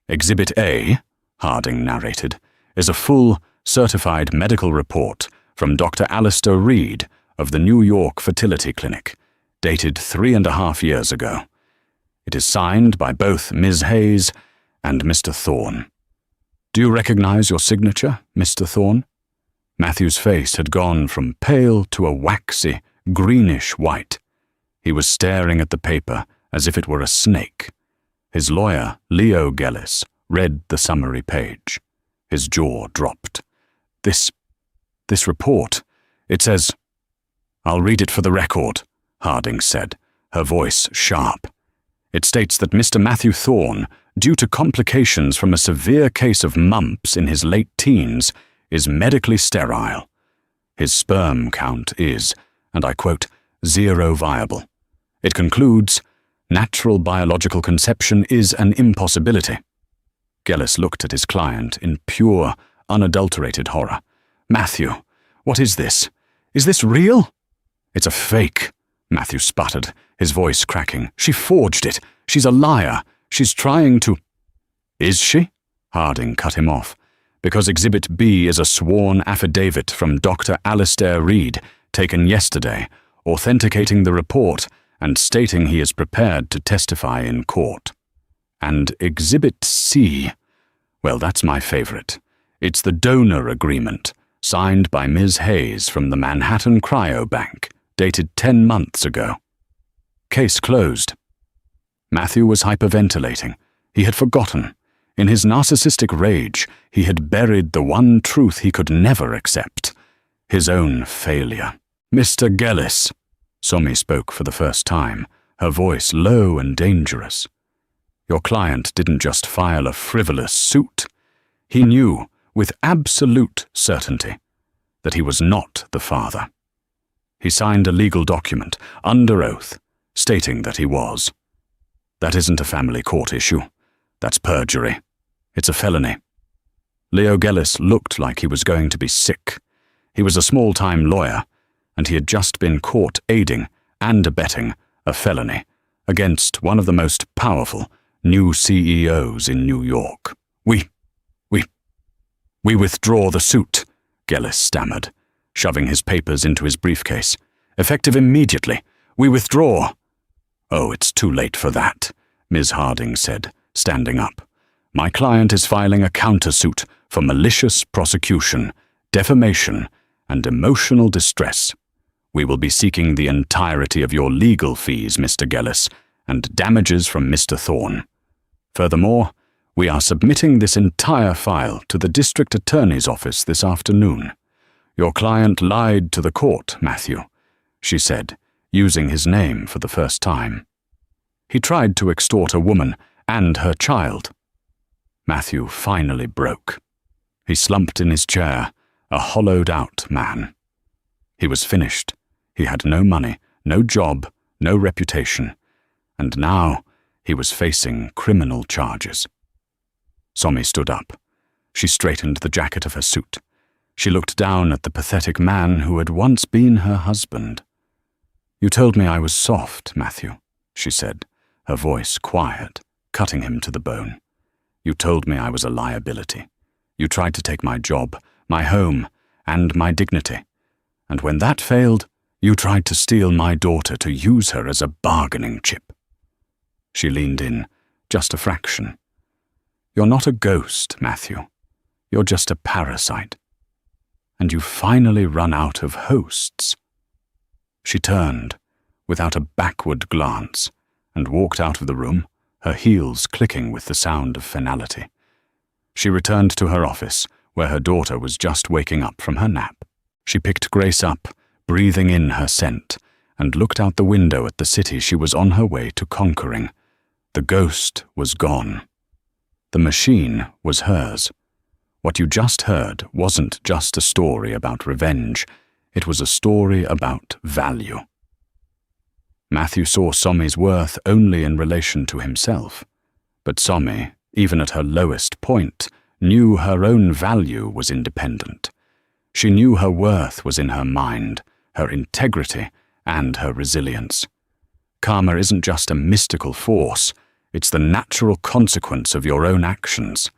"Exhibit A," Harding narrated, "is a full, certified medical report from Dr. Alistair Reed of the New York Fertility Clinic, dated 3.5 years ago. It is signed by both Ms. Hayes and Mr. Thorne. Do you recognize your signature, Mr. Thorne?" Matthew's face had gone from pale to a waxy, greenish white. He was staring at the paper as if it were a snake. His lawyer, Leo Gellis, read the summary page. His jaw dropped. This report, it says—" "I'll read it for the record," Harding said, her voice sharp. "It states that Mr. Matthew Thorne, due to complications from a severe case of mumps in his late teens, is medically sterile. His sperm count is, and I quote, 0 viable. It concludes, natural biological conception is an impossibility." Gellis looked at his client in pure, unadulterated horror. "Matthew, what is this? Is this real?" "It's a fake," Matthew sputtered, his voice cracking. "She forged it. She's a liar. She's trying to—" "Is she?" Harding cut him off. "Because Exhibit B is a sworn affidavit from Dr. Alistair Reed, taken yesterday, authenticating the report and stating he is prepared to testify in court. And Exhibit C, well, that's my favorite. It's the donor agreement, signed by Ms. Hayes from the Manhattan Cryobank, dated 10 months ago. Case closed." Matthew was hyperventilating. He had forgotten. In his narcissistic rage, he had buried the one truth he could never accept, his own failure. "Mr. Gellis," Somi spoke for the first time, her voice low and dangerous. "Your client didn't just file a frivolous suit. He knew, with absolute certainty, that he was not the father. He signed a legal document, under oath, stating that he was. That isn't a family court issue. That's perjury. It's a felony." Leo Gellis looked like he was going to be sick. He was a small-time lawyer, and he had just been caught aiding and abetting a felony against one of the most powerful new CEOs in New York. We withdraw the suit," Gellis stammered, shoving his papers into his briefcase. "Effective immediately. We withdraw." "Oh, it's too late for that," Ms. Harding said, standing up. "My client is filing a countersuit for malicious prosecution, defamation, and emotional distress. We will be seeking the entirety of your legal fees, Mr. Gellis, and damages from Mr. Thorne. Furthermore, we are submitting this entire file to the district attorney's office this afternoon. Your client lied to the court, Matthew," she said, using his name for the first time. "He tried to extort a woman and her child." Matthew finally broke. He slumped in his chair, a hollowed-out man. He was finished. He had no money, no job, no reputation, and now he was facing criminal charges. Somi stood up. She straightened the jacket of her suit. She looked down at the pathetic man who had once been her husband. "You told me I was soft, Matthew," she said, her voice quiet, cutting him to the bone. "You told me I was a liability. You tried to take my job, my home, and my dignity. And when that failed, you tried to steal my daughter to use her as a bargaining chip." She leaned in, just a fraction. "You're not a ghost, Matthew. You're just a parasite. And you've finally run out of hosts." She turned, without a backward glance, and walked out of the room, her heels clicking with the sound of finality. She returned to her office, where her daughter was just waking up from her nap. She picked Grace up, breathing in her scent, and looked out the window at the city she was on her way to conquering. The ghost was gone. The machine was hers. What you just heard wasn't just a story about revenge. It was a story about value. Matthew saw Somi's worth only in relation to himself. But Somi, even at her lowest point, knew her own value was independent. She knew her worth was in her mind, her integrity, and her resilience. Karma isn't just a mystical force, it's the natural consequence of your own actions.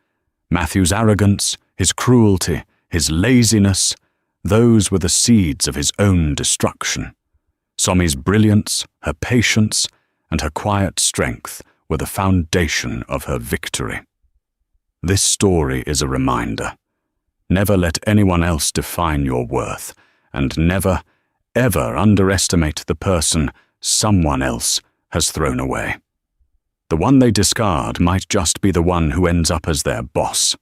Matthew's arrogance, his cruelty, his laziness, those were the seeds of his own destruction. Somi's brilliance, her patience, and her quiet strength were the foundation of her victory. This story is a reminder. Never let anyone else define your worth, and never, ever underestimate the person someone else has thrown away. The one they discard might just be the one who ends up as their boss.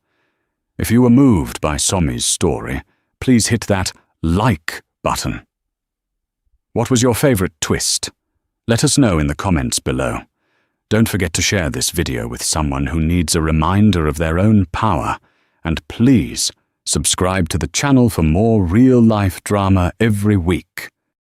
If you were moved by Somi's story, please hit that like button. What was your favorite twist? Let us know in the comments below. Don't forget to share this video with someone who needs a reminder of their own power, and please subscribe to the channel for more real-life drama every week.